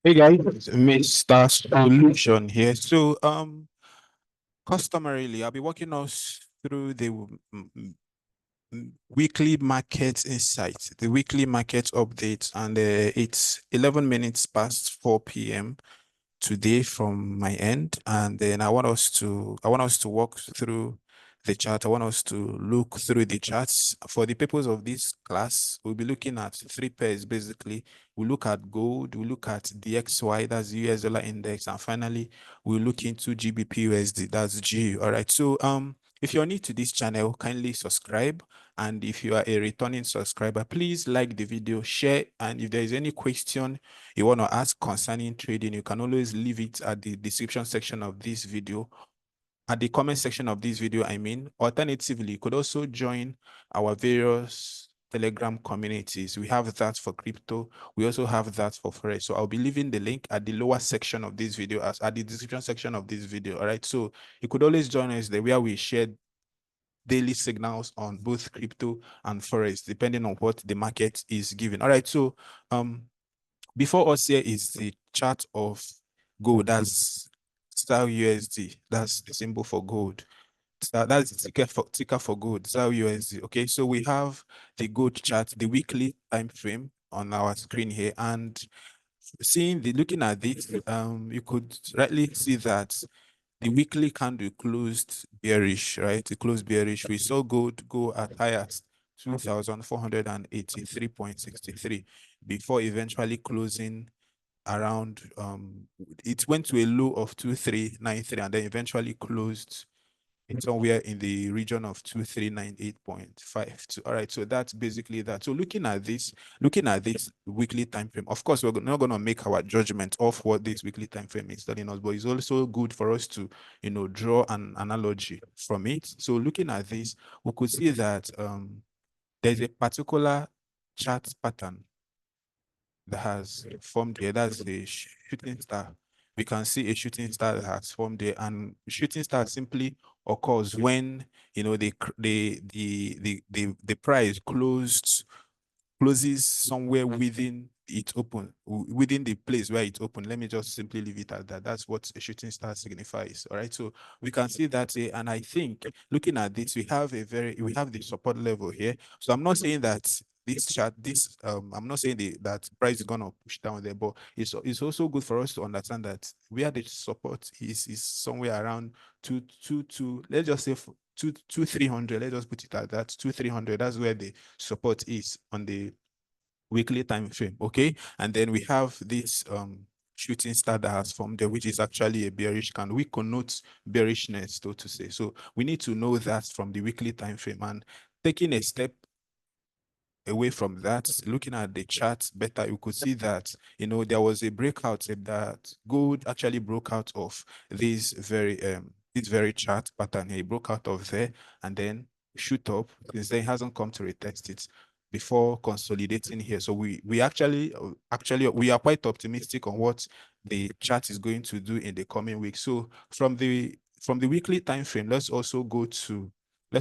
Hey guys, Mr. Solution here. Customarily, I'll be walking us through the weekly market insights, the weekly market updates, and it's 11 minutes past 4 p.m. today from my end, and then I want us to walk through the chart. I want us to look through the charts. For the purpose of this class, we'll be looking at three pairs basically. We look at gold, we look at DXY, that's the US dollar index, and finally we'll look into GBPUSD, that's G. All right. If you're new to this channel, kindly subscribe. And if you are a returning subscriber, please like the video, share, and if there is any question you want to ask concerning trading, you can always leave it at the description section of this video, at the comment section of this video, I mean. Alternatively, you could also join our various Telegram communities. We have that for crypto. We also have that for Forex. So I'll be leaving the link at the lower section of this video, as at the description section of this video. All right. So you could always join us there where we share daily signals on both crypto and Forex, depending on what the market is giving. All right. Before us here is the chart of gold. That's STAR USD. That's the symbol for gold. That's the ticker for gold. STAR USD. Okay, so we have the gold chart, the weekly time frame on our screen here, and looking at this, you could rightly see that the weekly candle closed bearish, right? It closed bearish. We saw gold go at highest 2,483.63 before eventually closing around it went to a low of 2393 and then eventually closed somewhere in the region of 2398.5. All right, so that's basically that. So looking at this weekly time frame, of course we're not going to make our judgment of what this weekly time frame is telling us, but it's also good for us to draw an analogy from it. So looking at this, we could see that there's a particular chart pattern that has formed here. That's the shooting star. We can see a shooting star that has formed there, and shooting star simply occurs when the price closes somewhere within within the place where it's open. Let me just simply leave it at that. That's what a shooting star signifies. All right. So we can see that, and I think looking at this, we have the support level here. So I'm not saying that this chart, I'm not saying that price is gonna push down there, but it's also good for us to understand that where the support is somewhere around two, let's just say two 300. Let's just put it at that 2 300. That's where the support is on the weekly time frame. Okay, and then we have this shooting star that has formed there, which is actually a bearish candle. We connote bearishness, so to say. So we need to know that from the weekly time frame, and taking a step away from that, looking at the chart better, you could see that there was a breakout that gold actually broke out of this very chart pattern here. It broke out of there and then shoot up. Since then, it hasn't come to retest it before consolidating here. So we actually we are quite optimistic on what the chart is going to do in the coming weeks. So from the weekly time frame, let's also go to the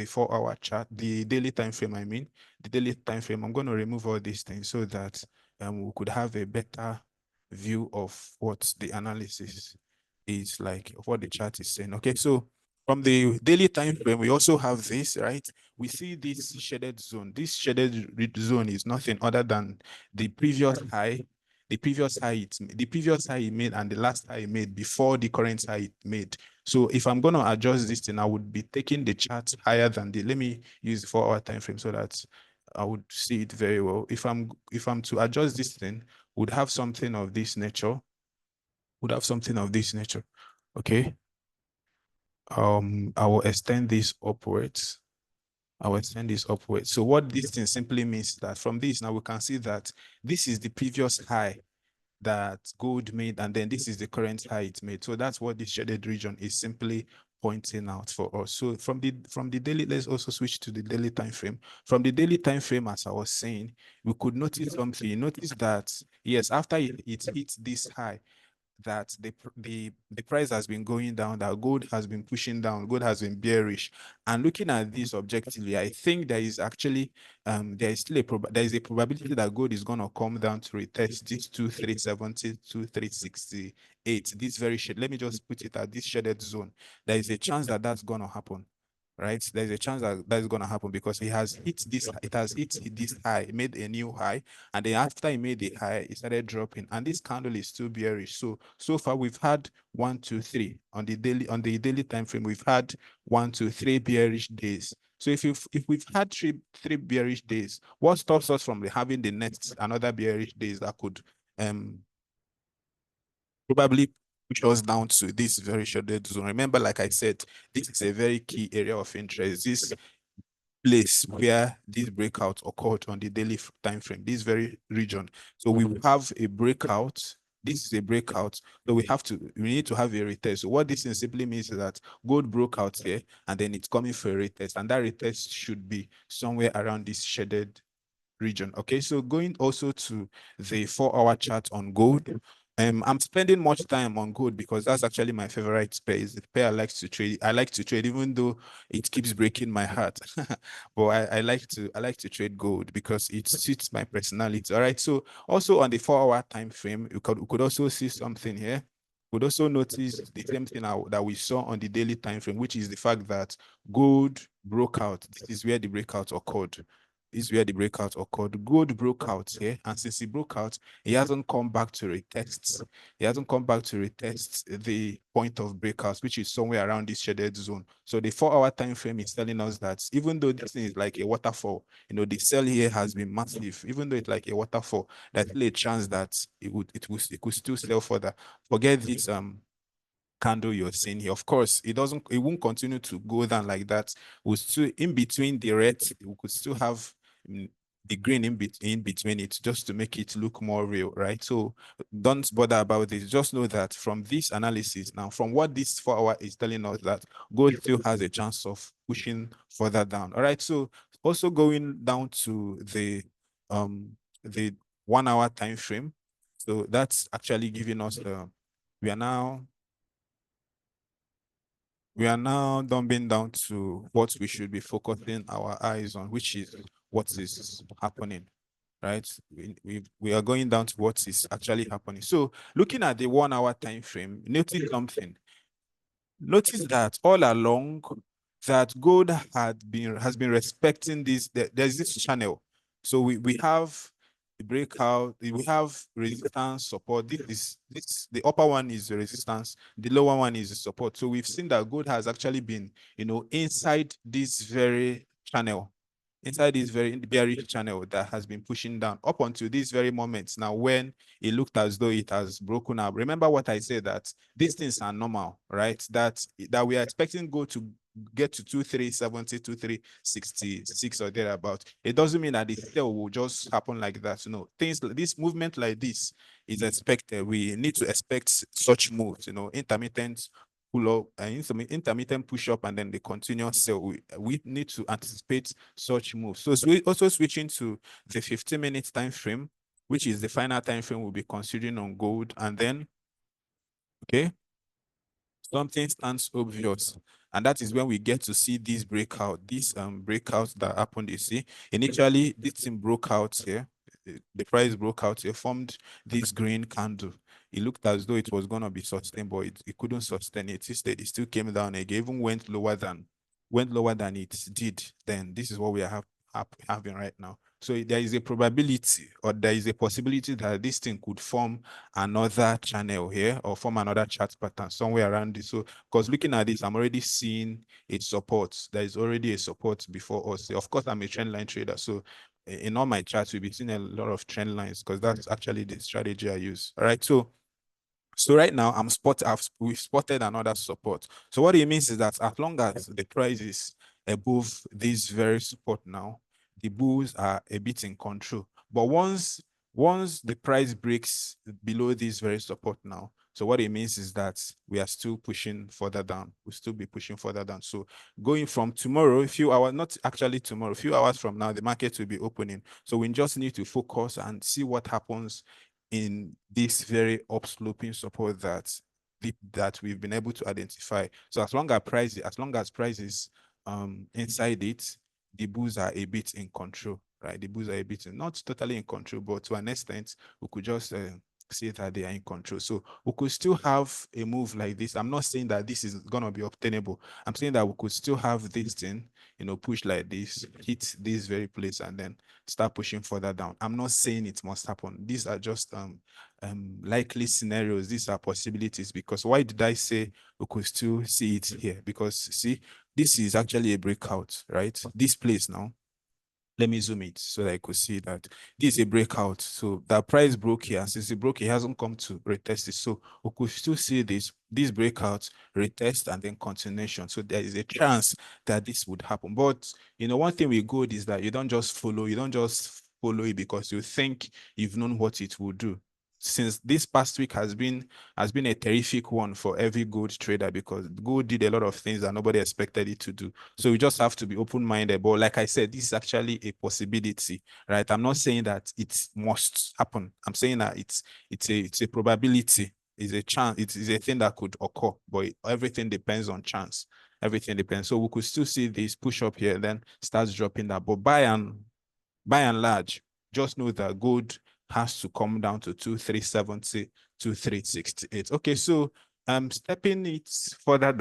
4-hour chart, the daily time frame. I mean, the daily time frame. I'm going to remove all these things so that we could have a better view of what the analysis is like, of what the chart is saying. Okay, so from the daily time frame, we also have this, right? We see this shaded zone. This shaded zone is nothing other than the previous high, the previous high it made, and the last high it made before the current high it made. So if I'm going to adjust this thing, I would be taking the chart higher than let me use the 4-hour time frame so that I would see it very well. If I'm to adjust this thing, would have something of this nature. Okay. I will extend this upwards. So what this thing simply means that from this now we can see that this is the previous high that gold made, and then this is the current high it made. So that's what this shaded region is simply pointing out for us. So from the daily, let's also switch to the daily time frame. From the daily time frame, as I was saying, we could notice something. Notice that yes, after it hit this high, that the price has been going down, that gold has been pushing down, gold has been bearish. And looking at this objectively, I think there is actually there is still there is a probability that gold is going to come down to retest this 2370, 2368. This very shade. Let me just put it at this shaded zone. There is a chance that that's going to happen. Right, there's a chance that that is going to happen because it has hit this high, made a new high, and then after it made the high, it started dropping, and this candle is still bearish. So far we've had 1 2 3 on the daily time frame. We've had 1 2 3 bearish days. So if we've had three bearish days, what stops us from having the next another bearish days that could um probably push us down to this very shaded zone? Remember, like I said, this is a very key area of interest. This place where this breakout occurred on the daily time frame, this very region. So we will have a breakout. This is a breakout. So we need to have a retest. So what this simply means is that gold broke out here and then it's coming for a retest. And that retest should be somewhere around this shaded region. Okay, so going also to the 4-hour chart on gold. I'm spending much time on gold because that's actually my favorite pair. Is the pair I like to trade. I like to trade even though it keeps breaking my heart. But I like to trade gold because it suits my personality. All right. So also on the 4-hour time frame, we could also see something here. We'd also notice the same thing that we saw on the daily time frame, which is the fact that gold broke out. This is where the breakout occurred. This is where the breakout occurred. Gold broke out here, and since he broke out, he hasn't come back to retest. He hasn't come back to retest the point of breakouts, which is somewhere around this shaded zone. So the 4-hour time frame is telling us that even though this thing is like a waterfall, the sell here has been massive. Even though it's like a waterfall, there's still a chance that it could still sell further. Forget this candle you're seeing here. Of course, it won't continue to go down like that. We'll still in between the red, we could still have the green in between it just to make it look more real, right? So don't bother about this. Just know that from this analysis now, from what this 4-hour is telling us, that gold still has a chance of pushing further down. All right. So also going down to the 1-hour time frame. So that's actually giving us we are now we are now dumbing down to what we should be focusing our eyes on, which is what is happening, right? We are going down to what is actually happening. So looking at the 1-hour time frame, notice something. Notice that all along that gold has been respecting this. There's this channel. So we have the breakout, we have resistance, support. This the upper one is the resistance, the lower one is the support. So we've seen that gold has actually been, inside this very channel, inside this very bearish channel that has been pushing down up until these very moments now, when it looked as though it has broken up. Remember what I said, that these things are normal, right? That we are expecting gold to get to 2370, 2366 or thereabout. It doesn't mean that the sale will just happen like that. Things like this, movement like this is expected. We need to expect such moves, intermittent pull up and intermittent push up and then the continuous sell. We need to anticipate such moves. So also switching to the 15-minute time frame, which is the final time frame we'll be considering on gold. And then, okay, something stands obvious, and that is when we get to see these breakouts that happened. You see, initially this thing broke out here, the price broke out here, formed this green candle. It looked as though it was going to be sustained, but it couldn't sustain it. Instead, it still came down again, even went lower than it did. Then this is what we are having right now. So there is a probability, or there is a possibility, that this thing could form another channel here, or form another chart pattern somewhere around this. So because looking at this, I'm already seeing its support. There is already a support before us. Of course, I'm a trend line trader, so in all my charts, we'll be seeing a lot of trend lines because that's actually the strategy I use. All right. So right now we've spotted another support. So what it means is that as long as the price is above this very support now, the bulls are a bit in control. But once the price breaks below this very support now, so what it means is that we are still pushing further down. We'll still be pushing further down. So going from tomorrow, a few hours, not actually tomorrow, a few hours from now, the market will be opening. So we just need to focus and see what happens in this very upsloping support that we've been able to identify. So as long as prices inside it, the bulls are a bit in control, right? The bulls are a bit not totally in control, but to an extent, we could just say that they are in control. So we could still have a move like this. I'm not saying that this is gonna be obtainable. I'm saying that we could still have this thing, push like this, hit this very place, and then start pushing further down. I'm not saying it must happen. These are just likely scenarios. These are possibilities. Because why did I say we could still see it here? Because see, this is actually a breakout, right? This place now, let me zoom it so that I could see that this is a breakout. So that price broke here. Since it broke, it hasn't come to retest it. So we could still see this breakout, retest, and then continuation. So there is a chance that this would happen. But one thing with gold is that you don't just follow it because you think you've known what it will do. Since this past week has been a terrific one for every gold trader, because gold did a lot of things that nobody expected it to do. So we just have to be open-minded. But like I said, this is actually a possibility, right? I'm not saying that it must happen. I'm saying that it's a probability, it's a chance, it is a thing that could occur, but everything depends on chance. Everything depends. So we could still see this push up here, then starts dropping that. But by and large, just know that gold has to come down to 2370, 2368. Okay, so stepping it further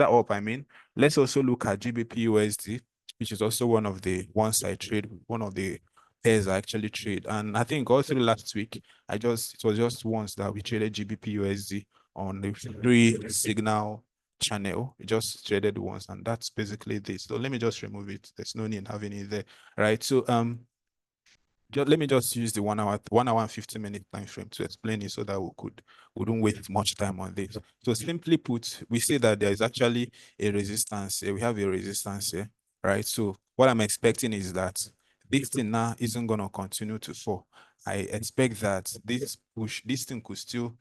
up, I mean, let's also look at GBPUSD, which is also one of the ones I trade, one of the pairs I actually trade. And I think all through last week, it was just once that we traded GBPUSD on the three signal channel. We just traded once, and that's basically this. So let me just remove it. There's no need in having it there, right? So let me just use the 1 hour and 50-minute time frame to explain it so that we don't waste much time on this. So simply put, we say that there is actually a resistance here. We have a resistance here, right? So what I'm expecting is that this thing now isn't going to continue to fall. I expect that this thing could still,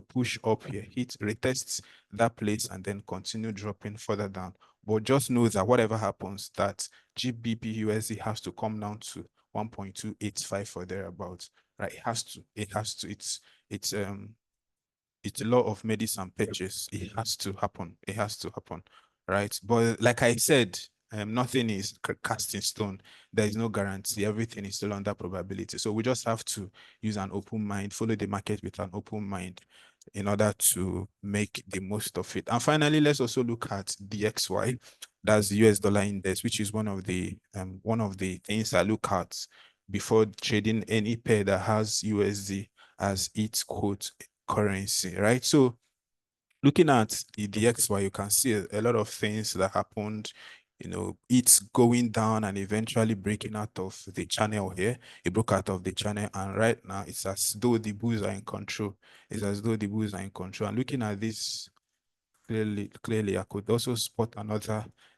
push up here, retest that place, and then continue dropping further down. But just know that whatever happens, that GBP has to come down to 1.285 or thereabouts, right? It's a law of medicine purchase. It has to happen. It has to happen, right? But like I said, nothing is cast in stone. There is no guarantee. Everything is still under probability. So we just have to use an open mind, follow the market with an open mind in order to make the most of it. And finally, let's also look at DXY. That's the US dollar index, which is one of the things I look at before trading any pair that has USD as its quote currency, right? So looking at the DXY, you can see a lot of things that happened. It's going down and eventually breaking out of the channel here. It broke out of the channel, and right now it's as though the bulls are in control. It's as though the bulls are in control. And looking at this clearly, I could also spot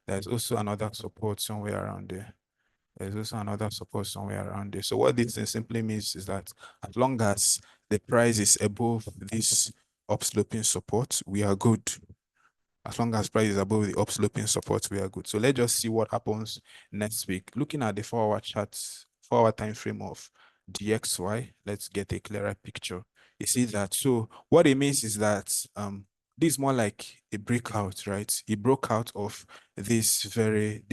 there's also another support somewhere around there. There's also another support somewhere around there. So what this thing simply means is that as long as the price is above this upsloping support, we are good. As long as price is above the upsloping support, we are good. So let's just see what happens next week. Looking at the 4-hour charts, 4-hour time frame of DXY, let's get a clearer picture. You see that. So what it means is that this is more like a breakout, right? It broke out of this very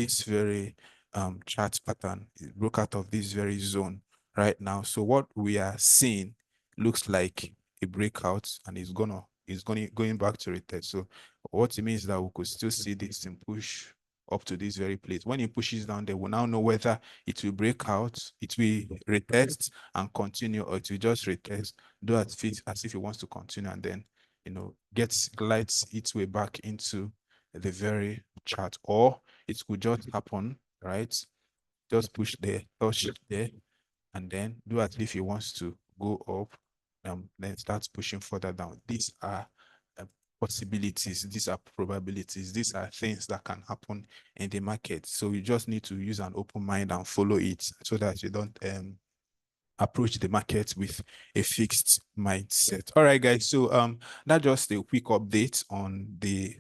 chart pattern. It broke out of this very zone right now. So what we are seeing looks like a breakout, and it's going back to retest. So what it means is that we could still see this and push up to this very place. When it pushes down, they will now know whether it will break out, it will retest and continue, or it will just retest, do as if it wants to continue, and then glides its way back into the very chart. Or it could just happen, right? Just push there, touch there, and then do as if it wants to go up, then starts pushing further down. These are possibilities, these are probabilities, these are things that can happen in the market. So you just need to use an open mind and follow it so that you don't approach the market with a fixed mindset. All right, guys. So that's just a quick update on the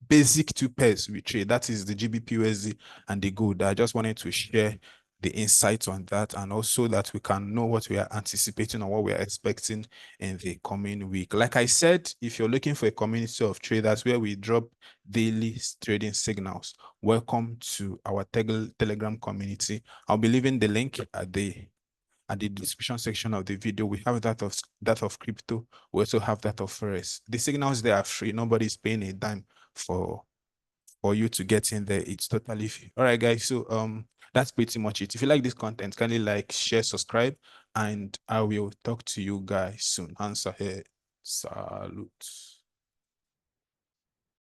basic two pairs we trade. That is the GBPUSD and the gold. I just wanted to share the insight on that, and also that we can know what we are anticipating or what we are expecting in the coming week. Like I said, if you're looking for a community of traders where we drop daily trading signals, welcome to our Telegram community. I'll be leaving the link at the description section of the video. We have that of crypto. We also have that of Forex. The signals there are free. Nobody's paying a dime for you to get in there. It's totally free. All right, guys. So that's pretty much it. If you like this content, kindly like, share, subscribe, and I will talk to you guys soon. Answer here. Salute.